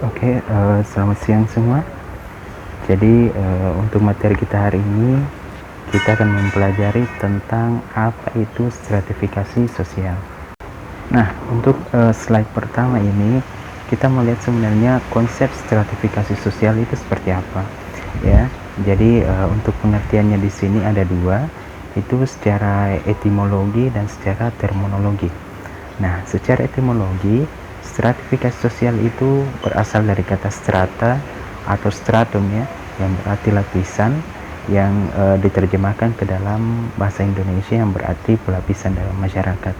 Oke, selamat siang semua. Jadi, untuk materi kita hari ini, kita akan mempelajari tentang apa itu stratifikasi sosial. Nah, untuk slide pertama ini, kita melihat sebenarnya konsep stratifikasi sosial itu seperti apa, ya. Jadi, untuk pengertiannya di sini ada dua, itu secara etimologi dan secara terminologi. Nah, secara etimologi, stratifikasi sosial itu berasal dari kata strata atau stratum ya, yang berarti lapisan, yang diterjemahkan ke dalam bahasa Indonesia yang berarti pelapisan dalam masyarakat.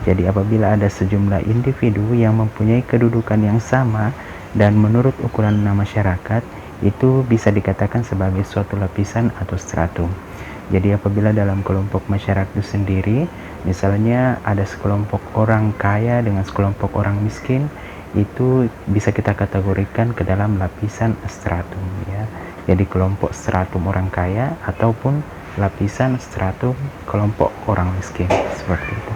Jadi apabila ada sejumlah individu yang mempunyai kedudukan yang sama dan menurut ukuran masyarakat, itu bisa dikatakan sebagai suatu lapisan atau stratum. Jadi apabila dalam kelompok masyarakat itu sendiri, misalnya ada sekelompok orang kaya dengan sekelompok orang miskin, itu bisa kita kategorikan ke dalam lapisan stratum ya. Jadi kelompok stratum orang kaya ataupun lapisan stratum kelompok orang miskin, seperti itu.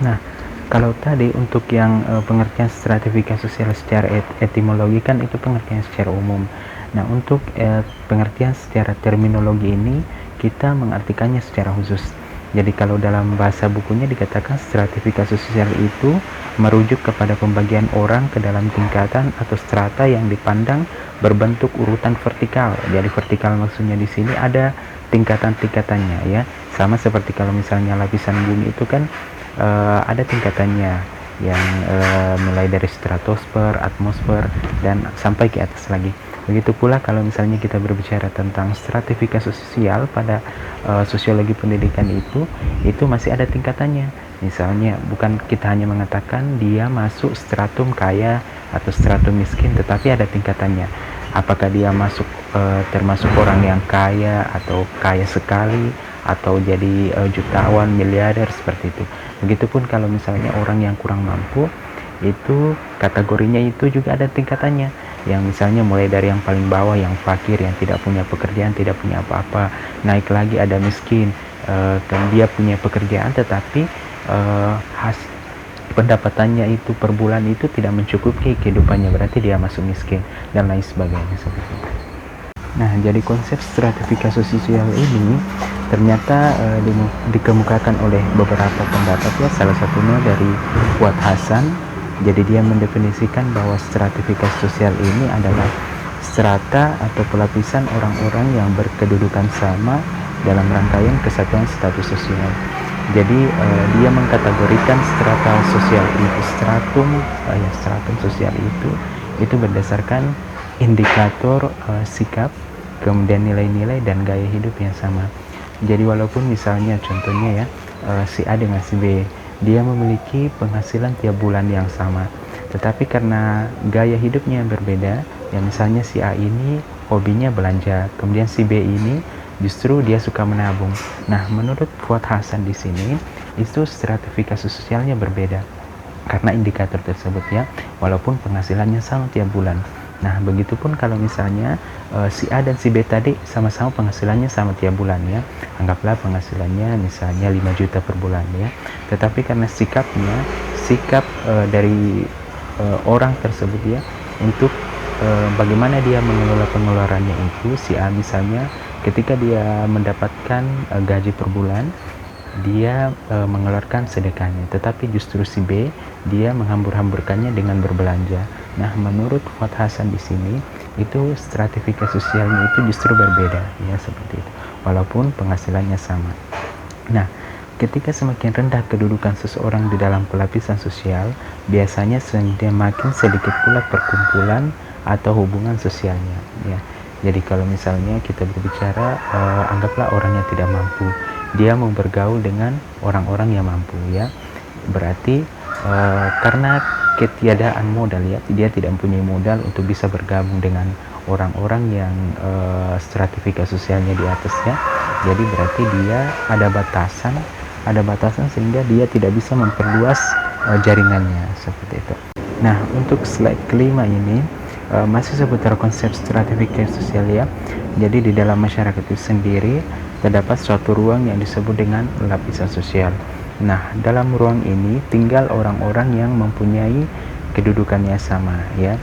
Nah, kalau tadi untuk yang pengertian stratifikasi sosial secara etimologi kan itu pengertian secara umum. Nah, untuk pengertian secara terminologi ini kita mengartikannya secara khusus. Jadi kalau dalam bahasa bukunya dikatakan stratifikasi sosial itu merujuk kepada pembagian orang ke dalam tingkatan atau strata yang dipandang berbentuk urutan vertikal. Jadi vertikal maksudnya di sini ada tingkatan-tingkatannya ya. Sama seperti kalau misalnya lapisan bumi itu kan ada tingkatannya yang mulai dari stratosfer, atmosfer, dan sampai ke atas lagi. Begitu pula kalau misalnya kita berbicara tentang stratifikasi sosial pada sosiologi pendidikan itu masih ada tingkatannya. Misalnya bukan kita hanya mengatakan dia masuk stratum kaya atau stratum miskin, tetapi ada tingkatannya. Apakah dia masuk termasuk orang yang kaya atau kaya sekali atau jadi jutawan, miliarder seperti itu. Begitupun kalau misalnya orang yang kurang mampu, itu kategorinya itu juga ada tingkatannya, yang misalnya mulai dari yang paling bawah, yang fakir, yang tidak punya pekerjaan, tidak punya apa-apa, naik lagi ada miskin, dan dia punya pekerjaan tetapi pendapatannya itu per bulan itu tidak mencukupi kehidupannya, berarti dia masuk miskin dan lain sebagainya seperti itu. Nah, jadi konsep stratifikasi sosial ini ternyata dikemukakan oleh beberapa pendapat ya, salah satunya dari Fuad Hasan. Jadi dia mendefinisikan bahwa stratifikasi sosial ini adalah strata atau pelapisan orang-orang yang berkedudukan sama dalam rangkaian kesatuan status sosial. Jadi dia mengkategorikan strata sosial itu stratum sosial itu berdasarkan indikator sikap, kemudian nilai-nilai dan gaya hidup yang sama. Jadi walaupun misalnya contohnya ya, si A dengan si B, dia memiliki penghasilan tiap bulan yang sama, tetapi karena gaya hidupnya yang berbeda, ya misalnya si A ini hobinya belanja, kemudian si B ini justru dia suka menabung. Nah, menurut Fuad Hasan di sini, itu stratifikasi sosialnya berbeda karena indikator tersebut ya, walaupun penghasilannya sama tiap bulan. Nah, begitupun kalau misalnya si A dan si B tadi sama-sama penghasilannya sama tiap bulan ya. Anggaplah penghasilannya misalnya 5 juta per bulan ya. Tetapi karena sikap dari orang tersebut ya, untuk bagaimana dia mengelola pengeluarannya itu, si A misalnya ketika dia mendapatkan gaji per bulan, dia mengeluarkan sedekahnya, tetapi justru si B dia menghambur-hamburkannya dengan berbelanja. Nah, menurut Fuad Hasan di sini itu stratifikasi sosialnya itu justru berbeda ya, seperti itu, walaupun penghasilannya sama. Nah, ketika semakin rendah kedudukan seseorang di dalam pelapisan sosial, biasanya semakin sedikit pula perkumpulan atau hubungan sosialnya ya. Jadi kalau misalnya kita berbicara anggaplah orang yang tidak mampu, dia mau bergaul dengan orang-orang yang mampu ya, berarti karena ketiadaan modal ya, dia tidak mempunyai modal untuk bisa bergabung dengan orang-orang yang stratifikasi sosialnya di atasnya. Jadi berarti dia ada batasan sehingga dia tidak bisa memperluas jaringannya seperti itu. Nah, untuk slide kelima ini masih seputar konsep stratifikasi sosial ya. Jadi di dalam masyarakat itu sendiri terdapat suatu ruang yang disebut dengan lapisan sosial. Nah, dalam ruang ini tinggal orang-orang yang mempunyai kedudukannya sama ya.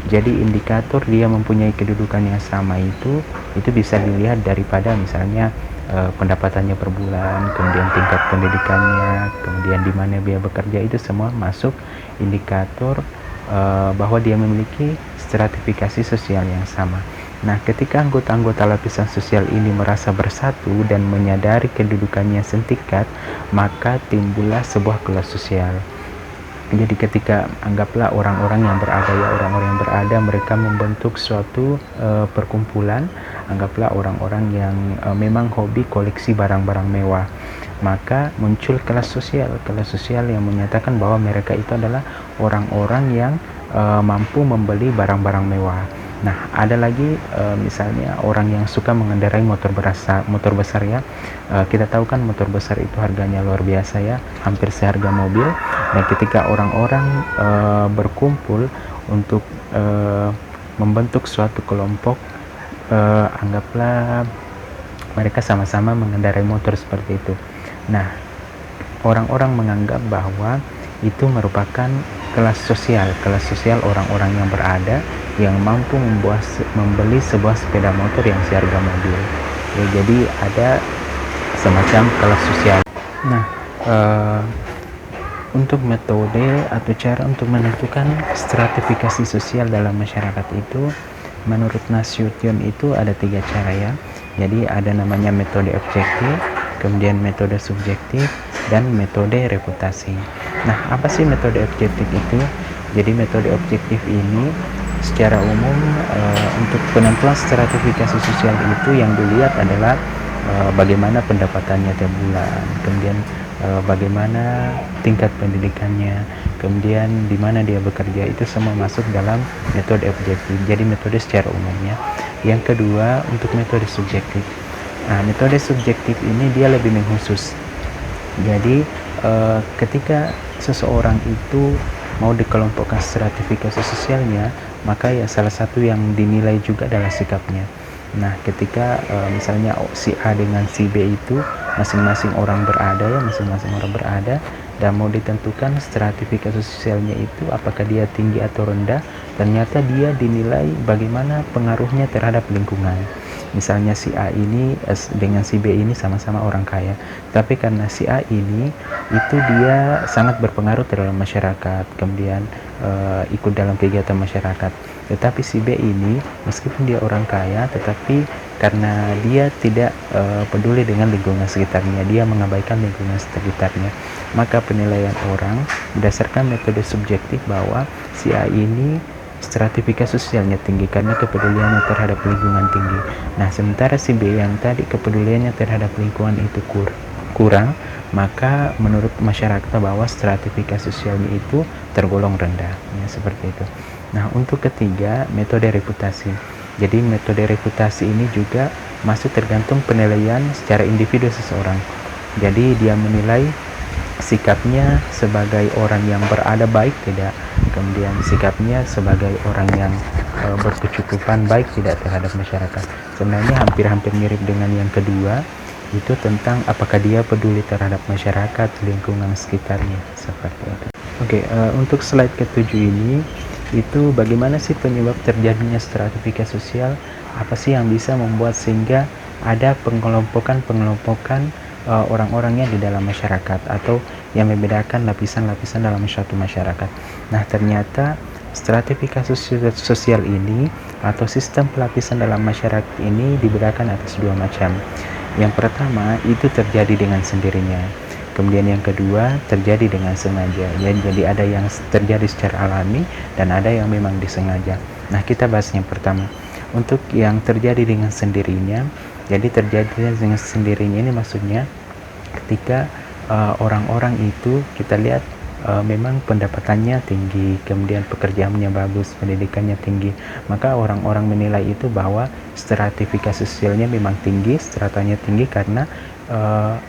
Jadi indikator dia mempunyai kedudukan yang sama itu bisa dilihat daripada misalnya pendapatannya per bulan, kemudian tingkat pendidikannya, kemudian di mana dia bekerja, itu semua masuk indikator bahwa dia memiliki stratifikasi sosial yang sama. Nah, ketika anggota-anggota lapisan sosial ini merasa bersatu dan menyadari kedudukannya setingkat, maka timbullah sebuah kelas sosial. Jadi ketika anggaplah orang-orang yang berada mereka membentuk suatu perkumpulan, anggaplah orang-orang yang memang hobi koleksi barang-barang mewah, maka muncul kelas sosial yang menyatakan bahwa mereka itu adalah orang-orang yang mampu membeli barang-barang mewah. Nah, ada lagi misalnya orang yang suka mengendarai motor besar ya. Kita tahu kan motor besar itu harganya luar biasa ya, hampir seharga mobil. Dan ketika orang-orang berkumpul untuk membentuk suatu kelompok, anggaplah mereka sama-sama mengendarai motor seperti itu. Nah, orang-orang menganggap bahwa itu merupakan kelas sosial orang-orang yang berada yang mampu membeli sebuah sepeda motor yang seharga mobil. Ya, jadi ada semacam kelas sosial. Nah, untuk metode atau cara untuk menentukan stratifikasi sosial dalam masyarakat itu, menurut Nasution itu ada 3 cara ya. Jadi ada namanya metode objektif, kemudian metode subjektif, dan metode reputasi. Nah, apa sih metode objektif itu? Jadi metode objektif ini secara umum untuk penentuan stratifikasi sosial itu yang dilihat adalah bagaimana pendapatannya tiap bulan, kemudian bagaimana tingkat pendidikannya, kemudian di mana dia bekerja, itu semua masuk dalam metode objektif. Jadi metode secara umumnya. Yang kedua, untuk metode subjektif. Nah, metode subjektif ini dia lebih mengkhusus. Jadi ketika seseorang itu mau dikelompokkan stratifikasi sosialnya, maka ya salah satu yang dinilai juga adalah sikapnya. Nah, ketika misalnya si A dengan si B itu masing-masing orang berada dan mau ditentukan stratifikasi sosialnya itu apakah dia tinggi atau rendah, ternyata dia dinilai bagaimana pengaruhnya terhadap lingkungan. Misalnya si A ini dengan si B ini sama-sama orang kaya, tapi karena si A ini itu dia sangat berpengaruh terhadap masyarakat, kemudian ikut dalam kegiatan masyarakat. Tetapi si B ini meskipun dia orang kaya, tetapi karena dia tidak peduli dengan lingkungan sekitarnya, dia mengabaikan lingkungan sekitarnya, maka penilaian orang berdasarkan metode subjektif bahwa si A ini stratifikasi sosialnya tinggi karena kepeduliannya terhadap lingkungan tinggi. Nah, sementara si B yang tadi kepeduliannya terhadap lingkungan itu kurang, maka menurut masyarakat bahwa stratifikasi sosialnya itu tergolong rendah, ya, seperti itu. Nah, untuk ketiga, metode reputasi. Jadi metode reputasi ini juga masih tergantung penilaian secara individu seseorang. Jadi dia menilai sikapnya sebagai orang yang berada baik tidak, kemudian sikapnya sebagai orang yang berkecukupan baik tidak terhadap masyarakat. Sebenarnya hampir-hampir mirip dengan yang kedua, itu tentang apakah dia peduli terhadap masyarakat, lingkungan sekitarnya, seperti itu. Oke, untuk slide ke-7 ini, itu bagaimana sih penyebab terjadinya stratifikasi sosial, apa sih yang bisa membuat sehingga ada pengelompokan orang-orangnya di dalam masyarakat, atau yang membedakan lapisan-lapisan dalam suatu masyarakat. Nah, ternyata stratifikasi sosial ini atau sistem pelapisan dalam masyarakat ini dibedakan atas 2 macam. Yang pertama itu terjadi dengan sendirinya, kemudian yang kedua terjadi dengan sengaja ya. Jadi ada yang terjadi secara alami dan ada yang memang disengaja. Nah, kita bahas yang pertama. Untuk yang terjadi dengan sendirinya, jadi terjadi dengan sendirinya ini maksudnya ketika orang-orang itu kita lihat memang pendapatannya tinggi, kemudian pekerjaannya bagus, pendidikannya tinggi, maka orang-orang menilai itu bahwa stratifikasi sosialnya memang tinggi, stratanya tinggi karena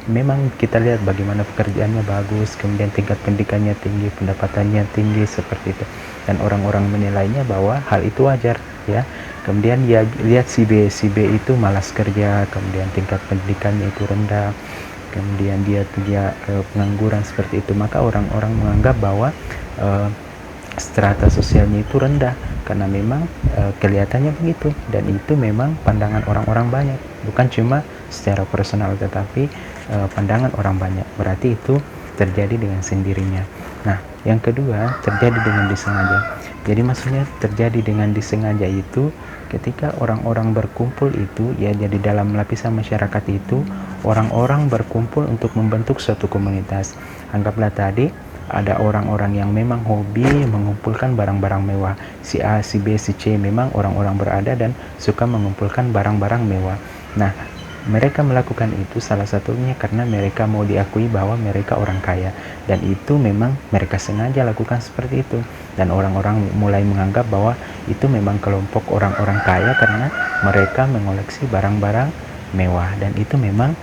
memang kita lihat bagaimana pekerjaannya bagus, kemudian tingkat pendidikannya tinggi, pendapatannya tinggi, seperti itu. Dan orang-orang menilainya bahwa hal itu wajar ya. Kemudian dia lihat si B itu malas kerja, kemudian tingkat pendidikannya itu rendah, kemudian dia pengangguran, seperti itu, maka orang-orang menganggap bahwa strata sosialnya itu rendah karena memang kelihatannya begitu, dan itu memang pandangan orang-orang banyak, bukan cuma secara personal tetapi pandangan orang banyak. Berarti itu terjadi dengan sendirinya. Nah, yang kedua terjadi dengan disengaja. Jadi maksudnya terjadi dengan disengaja itu ketika orang-orang berkumpul itu ya, jadi dalam lapisan masyarakat itu orang-orang berkumpul untuk membentuk suatu komunitas. Anggaplah tadi ada orang-orang yang memang hobi mengumpulkan barang-barang mewah. Si A, si B, si C memang orang-orang berada dan suka mengumpulkan barang-barang mewah. Nah, mereka melakukan itu salah satunya karena mereka mau diakui bahwa mereka orang kaya, dan itu memang mereka sengaja lakukan seperti itu, dan orang-orang mulai menganggap bahwa itu memang kelompok orang-orang kaya karena mereka mengoleksi barang-barang mewah, dan itu memang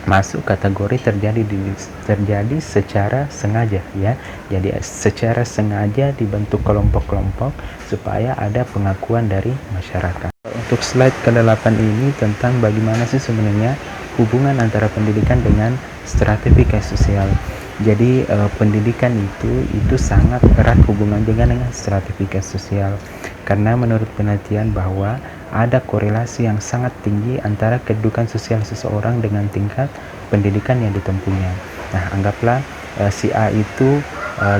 masuk kategori terjadi secara sengaja ya. Jadi secara sengaja dibentuk kelompok-kelompok supaya ada pengakuan dari masyarakat. Untuk slide ke-8 ini tentang bagaimana sih sebenarnya hubungan antara pendidikan dengan stratifikasi sosial. Jadi pendidikan itu sangat erat hubungan dengan stratifikasi sosial, karena menurut penelitian bahwa ada korelasi yang sangat tinggi antara kedudukan sosial seseorang dengan tingkat pendidikan yang ditempuhnya. Nah, anggaplah si A itu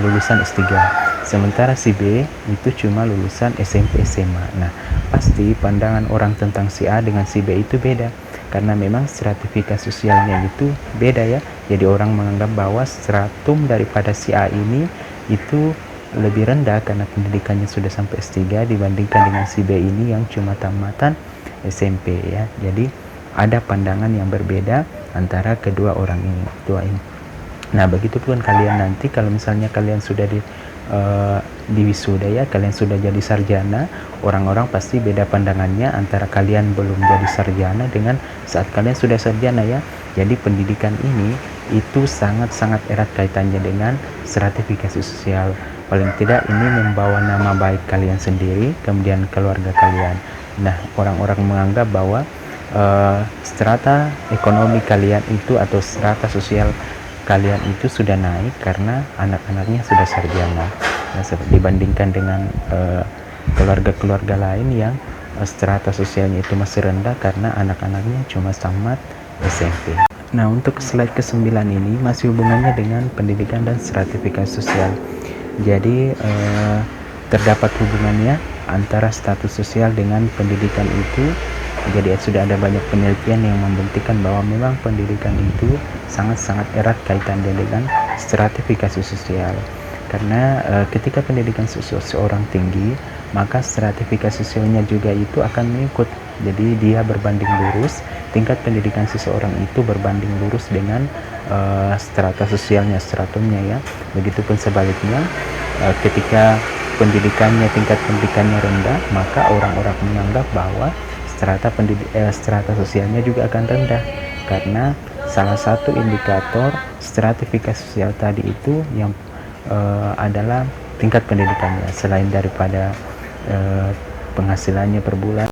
lulusan S3, sementara si B itu cuma lulusan SMP SMA. Nah, pasti pandangan orang tentang si A dengan si B itu beda, karena memang stratifikasi sosialnya itu beda ya. Jadi orang menganggap bahwa stratum daripada si A ini itu lebih rendah karena pendidikannya sudah sampai S3 dibandingkan dengan si B ini yang cuma tamatan SMP ya. Jadi ada pandangan yang berbeda antara kedua orang ini, Nah, begitu pun kalian nanti kalau misalnya kalian sudah di wisuda ya, kalian sudah jadi sarjana, orang-orang pasti beda pandangannya antara kalian belum jadi sarjana dengan saat kalian sudah sarjana ya. Jadi pendidikan ini itu sangat-sangat erat kaitannya dengan stratifikasi sosial. Paling tidak ini membawa nama baik kalian sendiri, kemudian keluarga kalian. Nah, orang-orang menganggap bahwa strata ekonomi kalian itu atau strata sosial kalian itu sudah naik karena anak-anaknya sudah sarjana, dibandingkan dengan keluarga-keluarga lain yang strata sosialnya itu masih rendah karena anak-anaknya cuma tamat SMP. Nah, untuk slide ke-9 ini masih hubungannya dengan pendidikan dan stratifikasi sosial. Jadi terdapat hubungannya antara status sosial dengan pendidikan itu. Jadi sudah ada banyak penelitian yang membuktikan bahwa memang pendidikan itu sangat-sangat erat kaitannya dengan stratifikasi sosial. Karena ketika pendidikan seseorang tinggi, maka stratifikasi sosialnya juga itu akan mengikut. Jadi dia berbanding lurus, tingkat pendidikan seseorang itu berbanding lurus dengan strata sosialnya, stratumnya ya. Begitupun sebaliknya, ketika tingkat pendidikannya rendah, maka orang-orang menganggap bahwa strata sosialnya juga akan rendah, karena salah satu indikator stratifikasi sosial tadi itu yang adalah tingkat pendidikannya, selain daripada penghasilannya per bulan,